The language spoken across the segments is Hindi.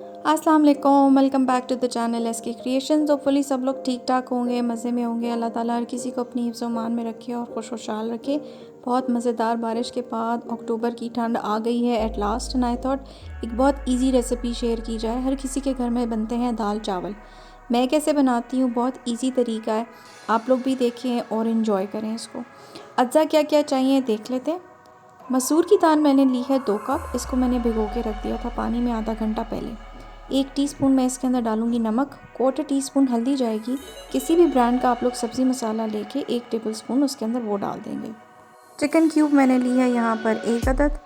अस्सलाम वालेकुम, welcome back to the channel SK Creations. Hopefully सब लोग ठीक ठाक होंगे, मज़े में होंगे। अल्लाह ताला हर किसी को अपनी हिफ्ज़ मान में रखे और खुशहाल रखे। बहुत मज़ेदार बारिश के बाद अक्टूबर की ठंड आ गई है at last, and I thought एक बहुत इजी रेसिपी शेयर की जाए। हर किसी के घर में बनते हैं दाल चावल। मैं कैसे बनाती हूँ, बहुत ईजी तरीका है। आप लोग भी देखें और इन्जॉय करें इसको। अज्जा क्या क्या चाहिए देख लेते हैं। मसूर की दाल मैंने ली है 2 कप। इसको मैंने भिगो के रख दिया था पानी में आधा घंटा पहले। 1 टीस्पून मैं इसके अंदर डालूंगी नमक, 1/4 टीस्पून हल्दी जाएगी। किसी भी ब्रांड का आप लोग सब्ज़ी मसाला लेके 1 टेबलस्पून उसके अंदर वो डाल देंगे। चिकन क्यूब मैंने ली है यहाँ पर 1 अदद।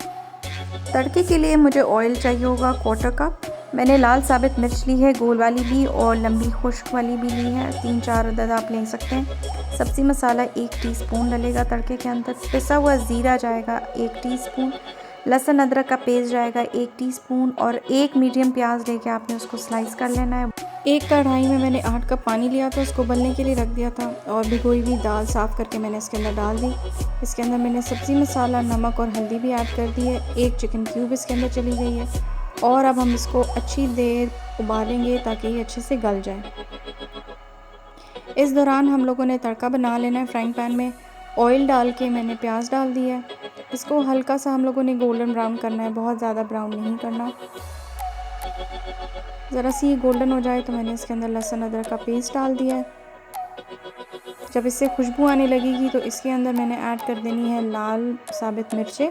तड़के के लिए मुझे ऑयल चाहिए होगा 1/4 कप। मैंने लाल साबित मिर्च ली है, गोल वाली भी और लंबी खुश्क वाली भी ली है। 3-4 अदद आप ले सकते हैं। सब्ज़ी मसाला 1 टीस्पून डलेगा तड़के के अंदर। पिसा हुआ ज़ीरा जाएगा 1 टीस्पून। लहसुन अदरक का पेस्ट जाएगा 1 टीस्पून और 1 मीडियम प्याज लेके आपने उसको स्लाइस कर लेना है। एक कढ़ाई में मैंने 8 कप पानी लिया था, उसको उबलने के लिए रख दिया था और भिगोई हुई दाल साफ़ करके मैंने इसके अंदर डाल दी। इसके अंदर मैंने सब्ज़ी मसाला, नमक और हल्दी भी ऐड कर दी है। 1 चिकन क्यूब इसके अंदर चली गई है और अब हम इसको अच्छी देर उबालेंगे ताकि ये अच्छे से गल जाए। इस दौरान हम लोगों ने तड़का बना लेना है। फ्राइंग पैन में ऑयल डाल के मैंने प्याज डाल दिया है। इसको हल्का सा हम लोगों ने गोल्डन ब्राउन करना है, बहुत ज़्यादा ब्राउन नहीं करना। ज़रा सी गोल्डन हो जाए तो मैंने इसके अंदर लहसुन अदरक का पेस्ट डाल दिया है। जब इससे खुशबू आने लगेगी तो इसके अंदर मैंने ऐड कर देनी है लाल साबित मिर्चें।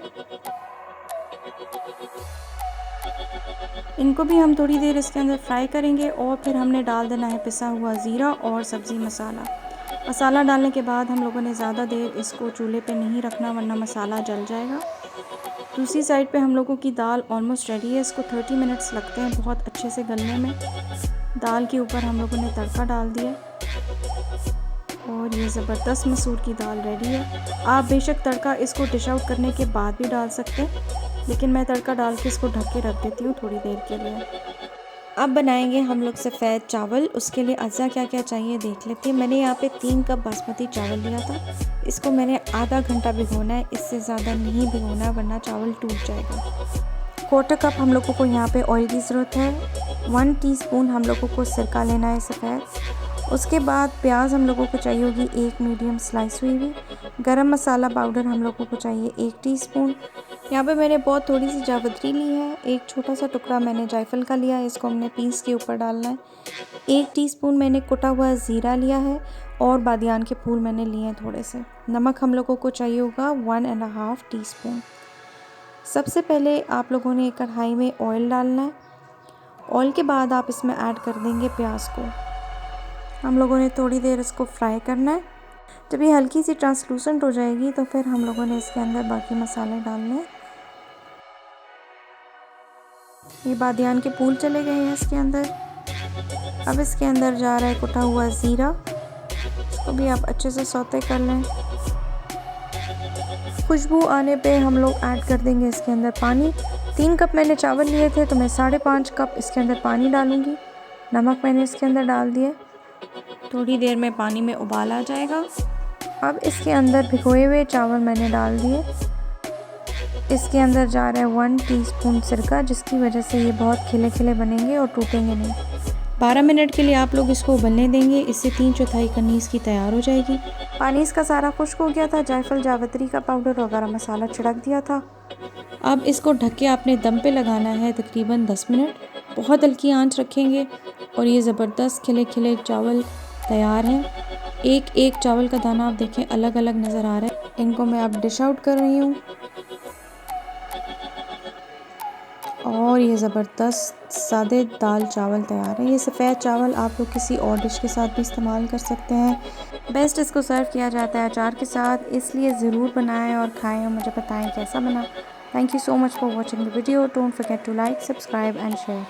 इनको भी हम थोड़ी देर इसके अंदर फ्राई करेंगे और फिर हमने डाल देना है पिसा हुआ ज़ीरा और सब्ज़ी मसाला। मसाला डालने के बाद हम लोगों ने ज़्यादा देर इसको चूल्हे पे नहीं रखना वरना मसाला जल जाएगा। दूसरी साइड पे हम लोगों की दाल ऑलमोस्ट रेडी है। इसको 30 मिनट्स लगते हैं बहुत अच्छे से गलने में। दाल के ऊपर हम लोगों ने तड़का डाल दिया और ये ज़बरदस्त मसूर की दाल रेडी है। आप बेशक तड़का इसको डिश आउट करने के बाद भी डाल सकते हैं, लेकिन मैं तड़का डाल के इसको ढक के रख देती हूँ थोड़ी देर के लिए। अब बनाएंगे हम लोग सफ़ेद चावल। उसके लिए अज्जा क्या क्या चाहिए देख लेते हैं। मैंने यहाँ पे 3 कप बासमती चावल लिया था। इसको मैंने आधा घंटा भिगोना है, इससे ज़्यादा नहीं भिगोना वरना चावल टूट जाएगा। 1/4 कप हम लोगों को यहाँ पे ऑयल की ज़रूरत है। 1 टीस्पून हम लोगों को सिरका लेना है सफ़ेद। उसके बाद प्याज हम लोगों को चाहिए होगी 1 मीडियम स्लाइस हुई हुई। गरम मसाला पाउडर हम लोगों को चाहिए 1 टीस्पून। यहाँ पे मैंने बहुत थोड़ी सी जावित्री ली है। एक छोटा सा टुकड़ा मैंने जायफल का लिया है, इसको हमने पीस के ऊपर डालना है। 1 टीस्पून मैंने कुटा हुआ ज़ीरा लिया है और बादियान के फूल मैंने लिए हैं थोड़े से। नमक हम लोगों को चाहिए होगा 1.5 टीस्पून। सबसे पहले आप लोगों ने कढ़ाई में ऑयल डालना है। ऑयल के बाद आप इसमें ऐड कर देंगे प्याज को। हम लोगों ने थोड़ी देर इसको फ्राई करना है। जब ये हल्की सी ट्रांसलूसेंट हो जाएगी तो फिर हम लोगों ने इसके अंदर बाकी मसाले डालने हैं। ये बादियान के फूल चले गए हैं इसके अंदर। अब इसके अंदर जा रहा है कुटा हुआ ज़ीरा। इसको भी आप अच्छे से सौते कर लें। खुशबू आने पे हम लोग ऐड कर देंगे इसके अंदर पानी। 3 कप मैंने चावल लिए थे तो मैं 5.5 कप इसके अंदर पानी डालूँगी। नमक मैंने इसके अंदर डाल दिया। थोड़ी देर में पानी में उबाल आ जाएगा। अब इसके अंदर भिगोए हुए चावल मैंने डाल दिए। इसके अंदर जा रहा है 1 टीस्पून सिरका, जिसकी वजह से ये बहुत खिले खिले बनेंगे और टूटेंगे नहीं। 12 मिनट के लिए आप लोग इसको उबलने देंगे। इससे 3/4 कनीज़ की तैयार हो जाएगी। पानी इसका सारा खुश्क हो गया था। जायफल, जावित्री का पाउडर और गरम मसाला छिड़क दिया था। अब इसको ढक के आपने दम पे लगाना है तकरीबन 10 मिनट। बहुत हल्की आंच रखेंगे और ये ज़बरदस्त खिले खिले चावल तैयार हैं। एक एक चावल का दाना आप देखें अलग अलग नज़र आ रहा है। इनको मैं अब डिश आउट कर रही हूँ और ये ज़बरदस्त सादे दाल चावल तैयार है। ये सफ़ेद चावल आप लोग किसी और डिश के साथ भी इस्तेमाल कर सकते हैं। बेस्ट इसको सर्व किया जाता है अचार के साथ, इसलिए ज़रूर बनाएं और खाएं और मुझे बताएं कैसा बना। Thank you so much for watching the video. Don't forget to like, subscribe and share.